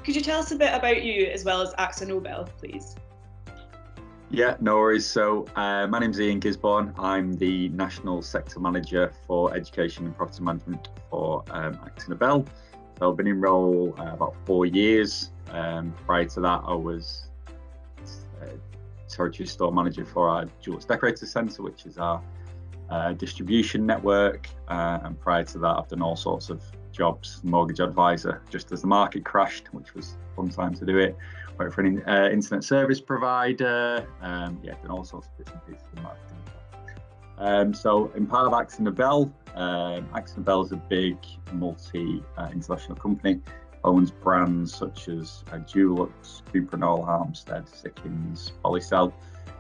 could you tell us a bit about you as well as AkzoNobel, please? Yeah, no worries. So my name's Ian Gisborne. I'm the National Sector Manager for Education and Property Management for AkzoNobel. So I've been in role about 4 years. Prior to that, I was Territory Store Manager for our Jewel Decorator Centre, which is our distribution network. And prior to that, I've done all sorts of jobs, mortgage advisor, just as the market crashed, which was a fun time to do it. Worked for an internet service provider, done all sorts of bits and pieces in marketing. So in part of AkzoNobel, AkzoNobel is a big multi-international company, owns brands such as Dulux, Cuprinol, Harmstead, Sikkens, Polycell,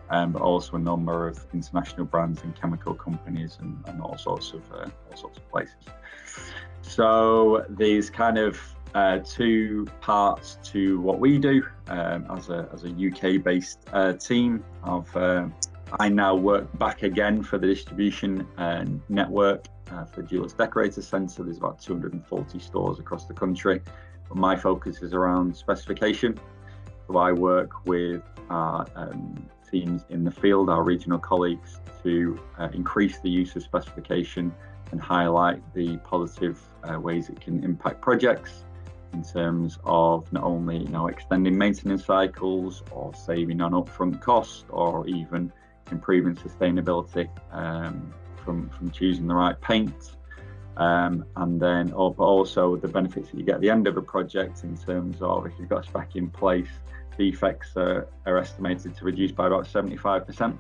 but also a number of international brands and chemical companies and all sorts of places. So there's kind of two parts to what we do as a UK-based team. I now work back again for the distribution network for Jewel Decorator Centre. There's about 240 stores across the country, but my focus is around specification. So I work with our teams in the field, our regional colleagues, to increase the use of specification and highlight the positive ways it can impact projects in terms of not only extending maintenance cycles or saving on upfront cost or even improving sustainability from choosing the right paint, and then but also the benefits that you get at the end of a project in terms of if you've got a spec in place, defects are estimated to reduce by about 75%.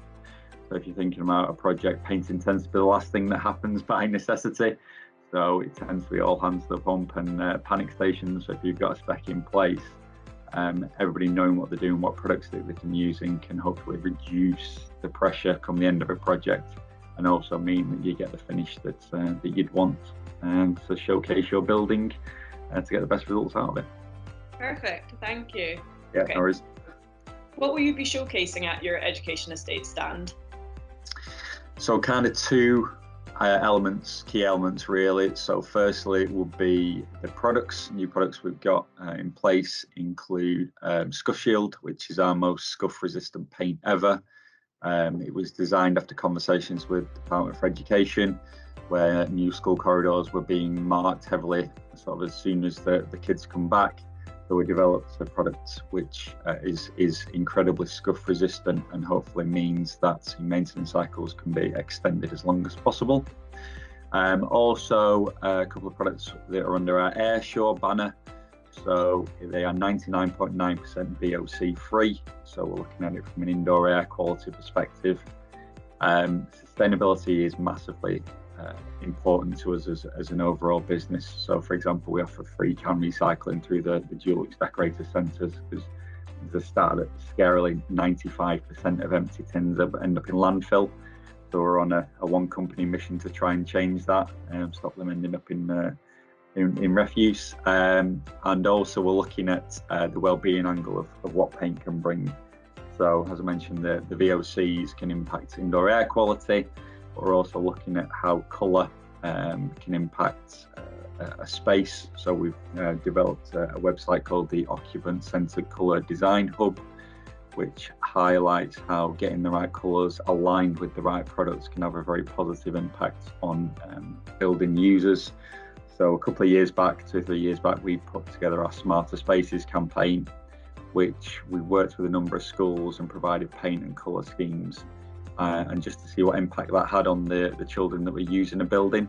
So if you're thinking about a project, painting tends to be the last thing that happens by necessity. So it tends to be all hands to the pump and panic stations. So if you've got a spec in place, everybody knowing what they're doing, what products that they can use, and can hopefully reduce the pressure come the end of a project, and also mean that you get the finish that you'd want to showcase your building to get the best results out of it. Perfect, thank you. Yeah, okay. No worries. What will you be showcasing at your Education Estate stand? So kind of two key elements really. So firstly it will be the products. New products we've got in place include Scuff Shield, which is our most scuff resistant paint ever. It was designed after conversations with the Department for Education, where new school corridors were being marked heavily sort of as soon as the kids come back. So we developed a product which is incredibly scuff resistant and hopefully means that maintenance cycles can be extended as long as possible. Also a couple of products that are under our Airsure banner. So they are 99.9% VOC free. So we're looking at it from an indoor air quality perspective. Sustainability is massively important to us as an overall business. So for example, we offer free can recycling through the Jewel Decorator Centres, because there's a stat that scarily 95% of empty tins end up in landfill. So we're on a one company mission to try and change that and stop them ending up in refuse. And also we're looking at the well-being angle of what paint can bring. So as I mentioned, the VOCs can impact indoor air quality. We're also looking at how colour can impact a space. So we've developed a website called the Occupant Centred Colour Design Hub, which highlights how getting the right colours aligned with the right products can have a very positive impact on building users. So a couple of years back, 2 or 3 years back, we put together our Smarter Spaces campaign, which we worked with a number of schools and provided paint and colour schemes. And just to see what impact that had on the children that were using a building.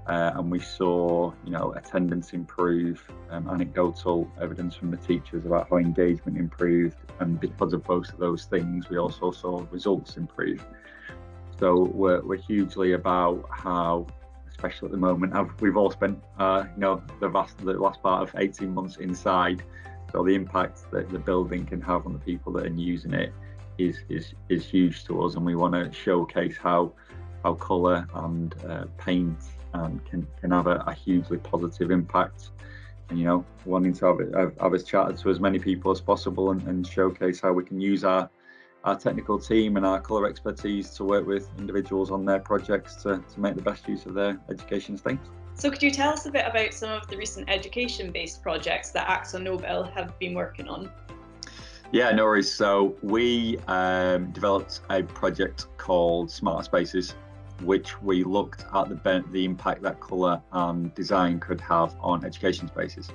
And we saw, attendance improve, anecdotal evidence from the teachers about how engagement improved. And because of both of those things, we also saw results improve. So we're hugely about how, especially at the moment, we've all spent, the last part of 18 months inside. So the impact that the building can have on the people that are using it is huge to us, and we want to showcase how colour and paint can have a hugely positive impact. And wanting to have us chatted to as many people as possible and showcase how we can use our technical team and our colour expertise to work with individuals on their projects to make the best use of their education estate. So could you tell us a bit about some of the recent education-based projects that AkzoNobel have been working on? Yeah, no worries. So we developed a project called Smart Spaces, which we looked at the impact that colour and design could have on education spaces.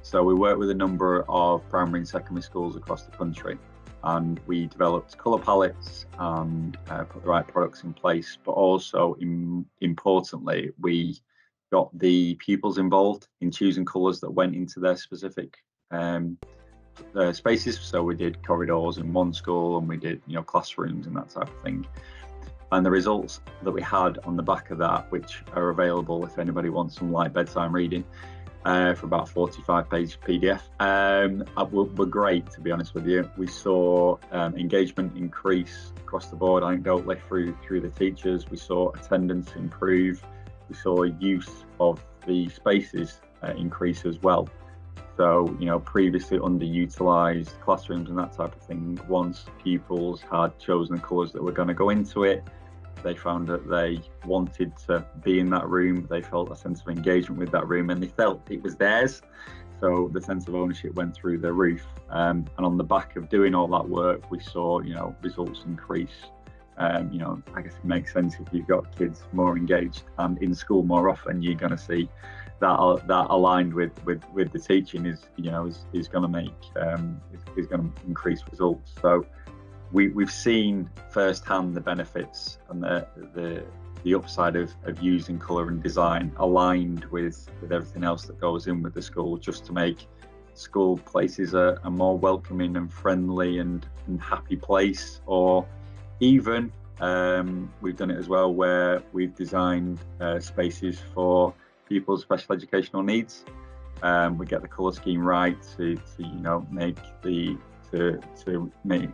So we worked with a number of primary and secondary schools across the country, and we developed colour palettes and put the right products in place. But also, importantly, we got the pupils involved in choosing colours that went into their specific spaces. So we did corridors in one school, and we did classrooms and that type of thing. And the results that we had on the back of that, which are available if anybody wants some light bedtime reading, for about 45-page PDF, were great, to be honest with you. We saw engagement increase across the board, anecdotally through the teachers. We saw attendance improve. We saw use of the spaces increase as well. So, previously underutilized classrooms and that type of thing, once pupils had chosen the colours that were going to go into it, they found that they wanted to be in that room. They felt a sense of engagement with that room, and they felt it was theirs. So the sense of ownership went through the roof. And on the back of doing all that work, we saw, results increase. I guess it makes sense if you've got kids more engaged and in school more often, you're going to see that aligned with the teaching is going to make is going to increase results. So we've seen firsthand the benefits and the upside of using colour and design aligned with everything else that goes in with the school, just to make school places a more welcoming and friendly and happy place. Or even we've done it as well where we've designed spaces for people with special educational needs. We get the colour scheme right to make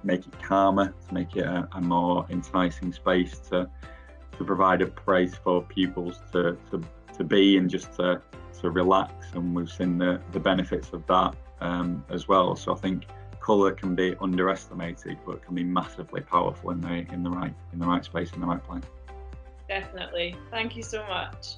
make it calmer, to make it a more enticing space, to provide a place for pupils to be and just to relax. And we've seen the benefits of that as well. So I think colour can be underestimated, but can be massively powerful in the right space, in the right place. Definitely. Thank you so much.